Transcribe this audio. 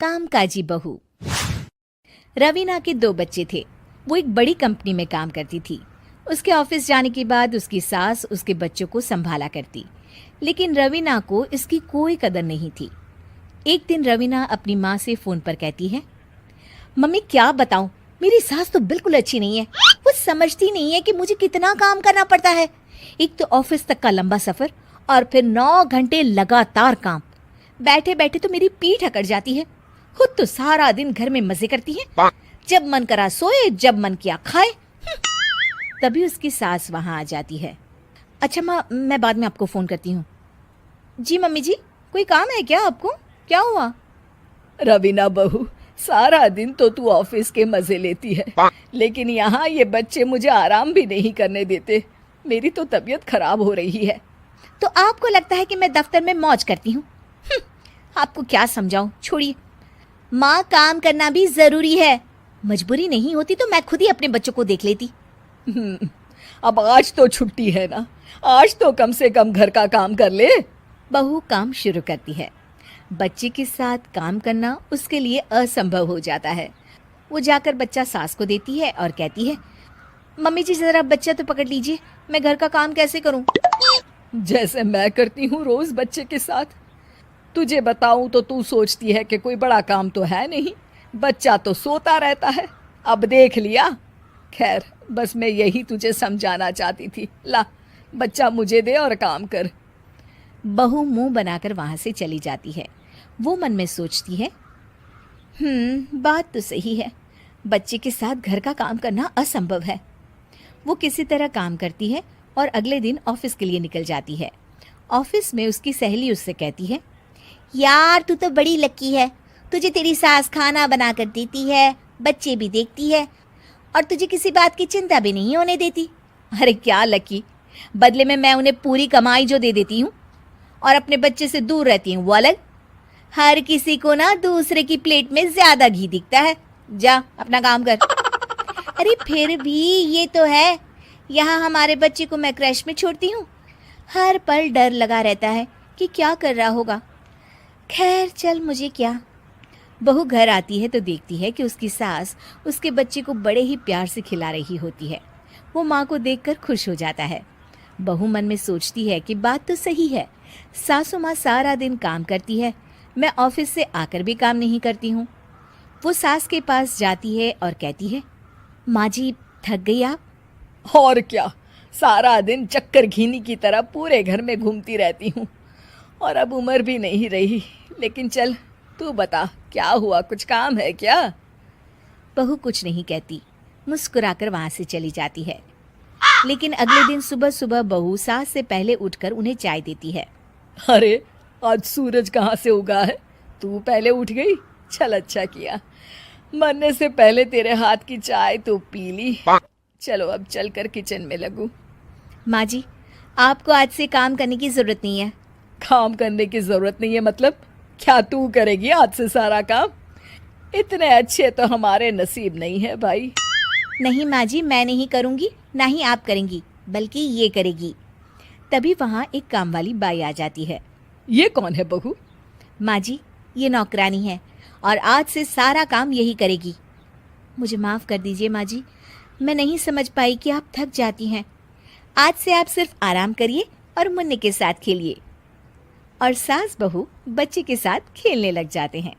कामकाजी बहू। रवीना के 2 बच्चे थे। वो एक बड़ी कंपनी में काम करती थी। उसके ऑफिस जाने के बाद उसकी सास उसके बच्चों को संभाला करती, लेकिन रवीना को इसकी कोई कदर नहीं थी। एक दिन रवीना अपनी माँ से फोन पर कहती है, मम्मी क्या बताऊं, मेरी सास तो बिल्कुल अच्छी नहीं है। वो समझती नहीं है कि मुझे कितना काम करना पड़ता है। एक तो ऑफिस तक का लंबा सफर और फिर 9 घंटे लगातार काम। बैठे बैठे तो मेरी पीठ अकड़ जाती है। खुद तो सारा दिन घर में मजे करती है, जब मन करा सोए, जब मन किया खाए। तभी उसकी सास वहां आ जाती है। अच्छा माँ, मैं बाद में आपको फोन करती हूँ। जी मम्मी जी, कोई काम है क्या आपको? क्या हुआ? रवीना बहू, सारा दिन तो तू ऑफिस के मजे लेती है, लेकिन यहाँ ये बच्चे मुझे आराम भी नहीं करने देते। मेरी तो तबीयत खराब हो रही है। तो आपको लगता है कि मैं दफ्तर में मौज करती हूँ? आपको क्या समझाऊं, छोड़िए। माँ, काम करना भी जरूरी है। मजबूरी नहीं होती तो मैं खुद ही अपने बच्चों को देख लेती। अब आज तो छुट्टी है ना, आज तो कम से कम घर का काम कर ले। बहू काम शुरू करती है। बच्चे के साथ काम करना उसके लिए असंभव हो जाता है। वो जाकर बच्चा सास को देती है और कहती है, मम्मी जी जरा बच्चा तो पकड़ लीजिए, मैं घर का काम कैसे करूं? जैसे मैं करती हूँ रोज बच्चे के साथ। तुझे बताऊं तो तू सोचती है कि कोई बड़ा काम तो है नहीं, बच्चा तो सोता रहता है। अब देख लिया। खैर, बस मैं यही तुझे समझाना चाहती थी। ला, बच्चा मुझे दे और काम कर। बहू मुंह बनाकर वहां से चली जाती है। वो मन में सोचती है, बात तो सही है, बच्चे के साथ घर का काम करना असंभव है। वो किसी तरह काम करती है और अगले दिन ऑफिस के लिए निकल जाती है। ऑफिस में उसकी सहेली उससे कहती है, यार तू तो बड़ी लकी है, तुझे तेरी सास खाना बना कर देती है, बच्चे भी देखती है और तुझे किसी बात की चिंता भी नहीं होने देती। अरे क्या लकी, बदले में मैं उन्हें पूरी कमाई जो दे देती हूँ और अपने बच्चे से दूर रहती हूँ वो अलग। हर किसी को ना दूसरे की प्लेट में ज्यादा घी दिखता है। जा अपना काम कर। अरे फिर भी ये तो है, यहाँ हमारे बच्चे को मैं क्रैश में छोड़ती हूँ, हर पल डर लगा रहता है कि क्या कर रहा होगा। खैर चल, मुझे क्या। बहू घर आती है तो देखती है कि उसकी सास उसके बच्चे को बड़े ही प्यार से खिला रही होती है। वो माँ को देखकर खुश हो जाता है। बहू मन में सोचती है कि बात तो सही है, सासू माँ सारा दिन काम करती है, मैं ऑफिस से आकर भी काम नहीं करती हूँ। वो सास के पास जाती है और कहती है, माँ जी थक गई आप? और क्या, सारा दिन चक्कर घीनी की तरह पूरे घर में घूमती रहती हूँ और अब उम्र भी नहीं रही। लेकिन चल तू बता, क्या हुआ, कुछ काम है क्या? बहू कुछ नहीं कहती, मुस्कुराकर वहां से चली जाती है। लेकिन अगले दिन सुबह सुबह बहू सास से पहले उठकर उन्हें चाय देती है। अरे आज सूरज कहाँ से उगा है, तू पहले उठ गई। चल अच्छा किया, मरने से पहले तेरे हाथ की चाय तो पी ली। चलो अब चलकर किचन में लगूं। माँ जी, आपको आज से काम करने की जरूरत नहीं है। काम करने की जरूरत नहीं है मतलब? क्या तू करेगी आज से सारा काम? इतने अच्छे तो हमारे नसीब नहीं है भाई। नहीं माँ जी, मैं नहीं करूँगी, ना ही आप करेंगी, बल्कि ये करेगी। तभी वहाँ एक काम वाली बाई आ जाती है। ये कौन है बहू? माँ जी, ये नौकरानी है और आज से सारा काम यही करेगी। मुझे माफ़ कर दीजिए माँ जी, मैं नहीं समझ पाई कि आप थक जाती हैं। आज से आप सिर्फ आराम करिए और मुन्ने के साथ खेलिए। और सास बहू बच्चे के साथ खेलने लग जाते हैं।